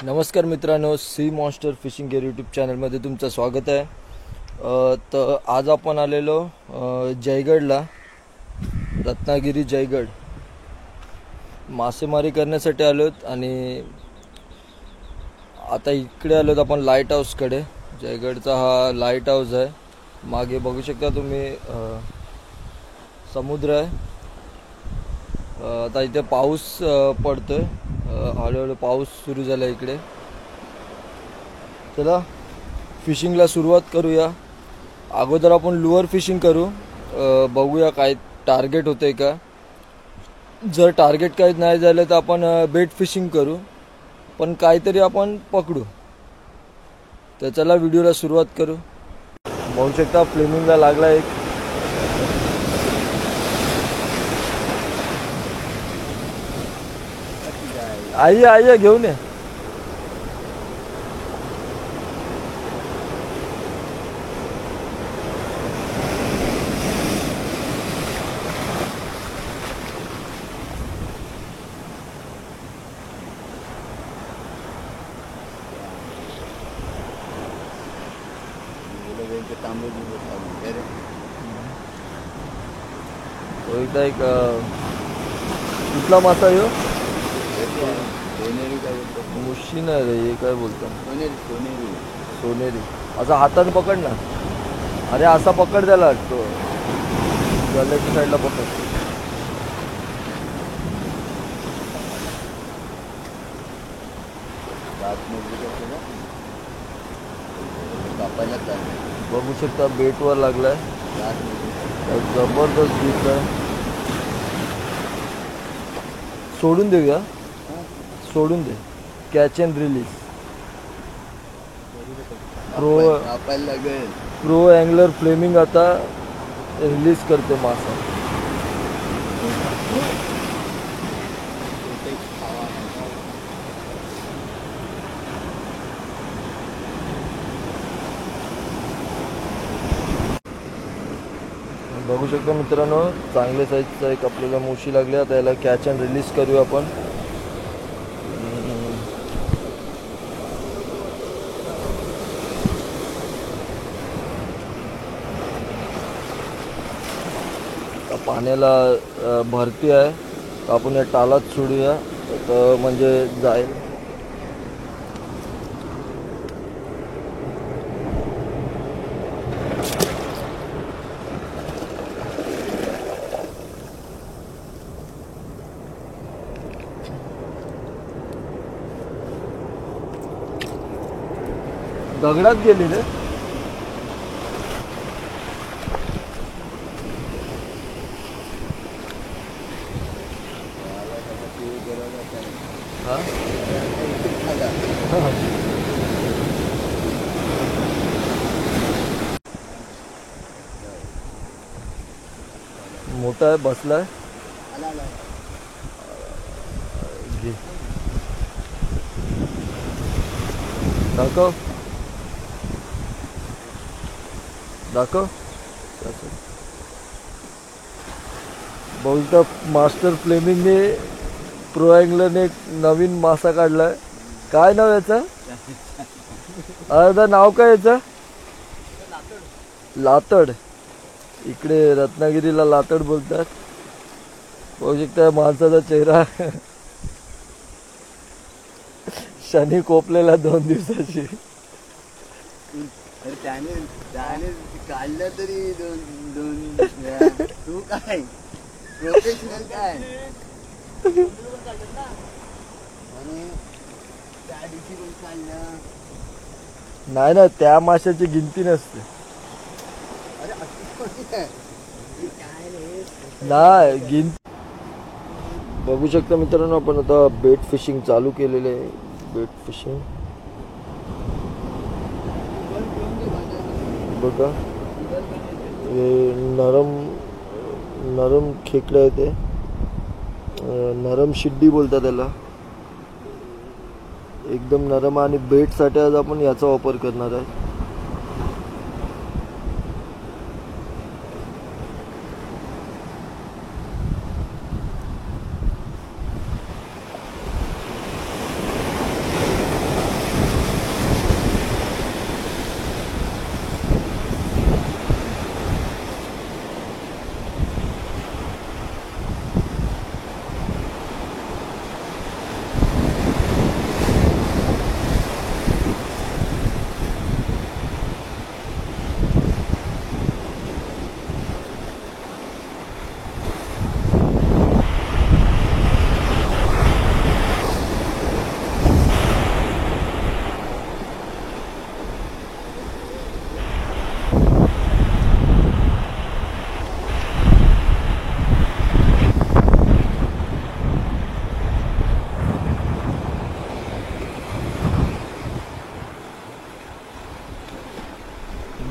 नमस्कार मित्रांनो, sea monster fishing gear YouTube चॅनलमध्ये तुमचं स्वागत आहे। तर आज आपण आलेलो जयगडला, रत्नागिरी जयगड मासेमारी करण्यासाठी आलोत आणि आता इकडे आलोत आपण लाईट हाऊसकडे। जयगडचा हा लाईट हाऊस आहे। मागे बघू शकता तुम्ही समुद्र आहे। आता इथे पाऊस पडतोय, हळूहळू पाऊस सुरू झाला इकडे। चला फिशिंगला सुरुवात करूया। अगोदर आपण लुअर फिशिंग करू, बघूया काय टार्गेट होते का। जर टार्गेट काही नाही झालं तर आपण बेट फिशिंग करू, पण काहीतरी आपण पकडू। तर चला व्हिडिओला सुरुवात करू। बघू शकता फ्लेमिंगला लागला एक। आइए आइए घेऊन ये। तो एकदा एक कुठला मासा आहे हो? मुशी नाही रे, हे काय बोलतात? सोनेरी। असा हाताने पकड ना। अरे असा पकड त्याला, तो गल्याच्या साईडला पकड। बघू शकता बेटवर लागलाय, जबरदस्त दिसतंय। सोडून देऊया, सोडून दे। Catch and release. Pro angler Fleming आता रिलीज करते मासा। बघू शकता मित्रांनो, चांगल्या साईजचा एक आपल्याला मुशी लागली। आता याला कॅच अँड रिलीज करूया आपण। पाण्याला भरती आहे, तर आपण या टालात सोडूया, तर म्हणजे जाईल। दगडात गेली रे। मोठा आहे, बसलाय। दाखव दाखव। बोलता मास्टर फ्लेमिंगने, प्रो अँगलरने एक नवीन मासा काढलाय। काय नाव याचं? नाव काय याचं? लातड। इकडे रत्नागिरीला लातड बोलतात। बघू शकता माणसाचा चेहरा शनी कोपलेला 2 दिवसाची। त्याने काढलं तरी दोन तू काय प्रोफेशनल काय? आणि त्या दिवशी पण काढलं नाही ना, त्या माशाची गिनती नसते। नाही गिनती। बघू शकता मित्रांनो, आपण आता बेट फिशिंग चालू केलेले आहे। बेट फिशिंग बघा, हे नरम खेकडे आहे, ते नरम शिड्डी बोलतात त्याला। एकदम नरम। आणि बेटसाठी आज आपण याचा वापर करणार आहे।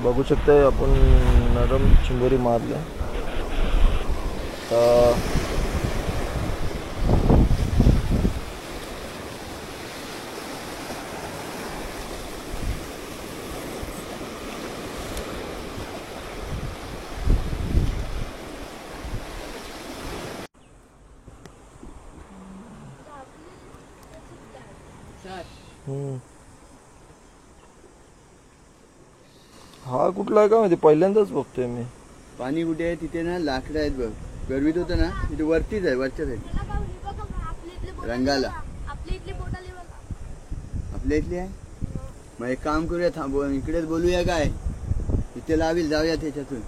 बघू शकताय आपण नरम चिंबोरी मारले. तर हा कुठला आहे का माहिती, पहिल्यांदाच बघतोय मी. पाणी कुठे आहे तिथे ना लाकडं आहेत बघ. गरवीत होतं ना तिथे वरतीच आहे, वरच्या साईड रंगाला. आपल्या इथली आहे. मग एक काम करूया, थांबू इकडेच बोलूया काय, इथे लावील, जाऊया त्याच्यातून.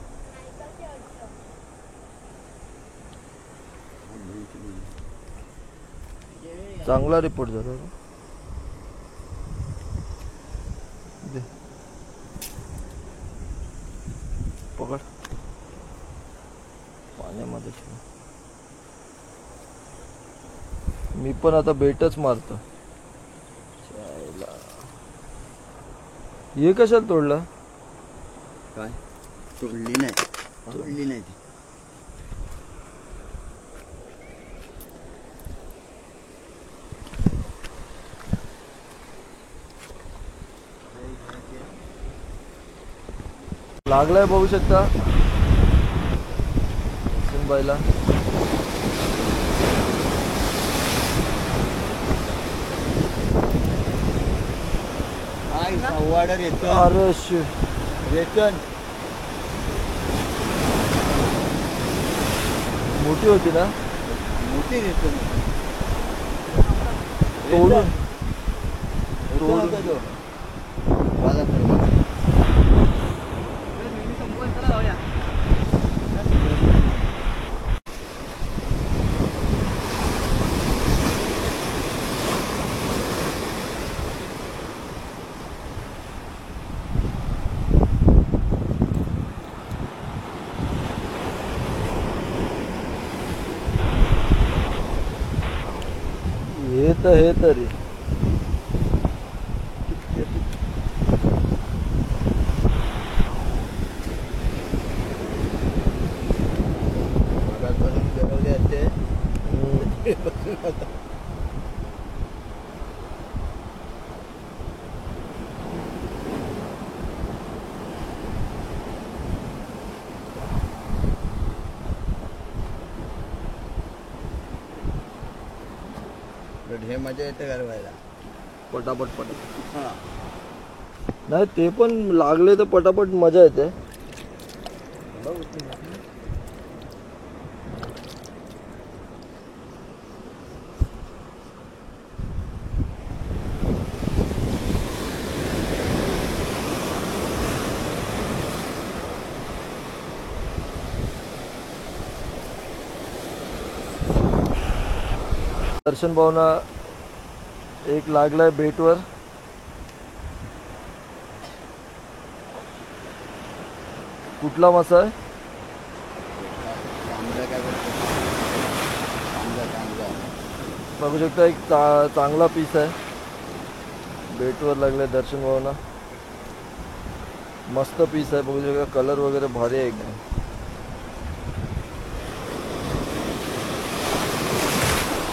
चांगला रिपोर्ट झाला. पकड पाण्यामध्ये. मी पण आता बेटच मारतो. हे कशाला तोडला? काय तोडली नाही, तोडली नाही ती. लागलाय बघू शकता सुनबाईला. ऑर्डर येतो. अरे शिव, वेतन मोठी होती ना, मोठी वेतन तोडून तोडून मला हे तरी हे मजा येते गरवायला पटापट पटापट. नाही ते पण लागले तर पटापट मजा येते. दर्शन भावना एक लागलाय बेटवर. कुठला मासा आहे? बघू शकता एक चांगला पीस आहे. बेटवर लागलाय दर्शन भावना. मस्त पीस आहे. बघू शकता कलर वगैरे भारी आहे एकदम.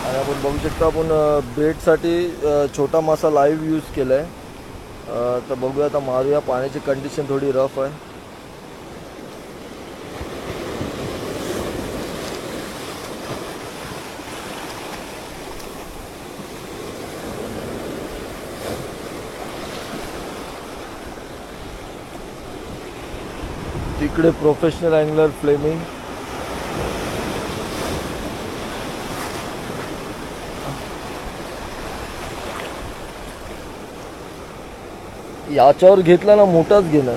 आणि आपण बघू शकता आपण बेटसाठी छोटा मासा लाईव्ह यूज केला आहे. तर बघूया आता मारूया. पाण्याची कंडिशन थोडी रफ आहे. तिकडे प्रोफेशनल अँगलर फ्लेमिंग. याच्यावर घेतला ना मोठाच घेणार.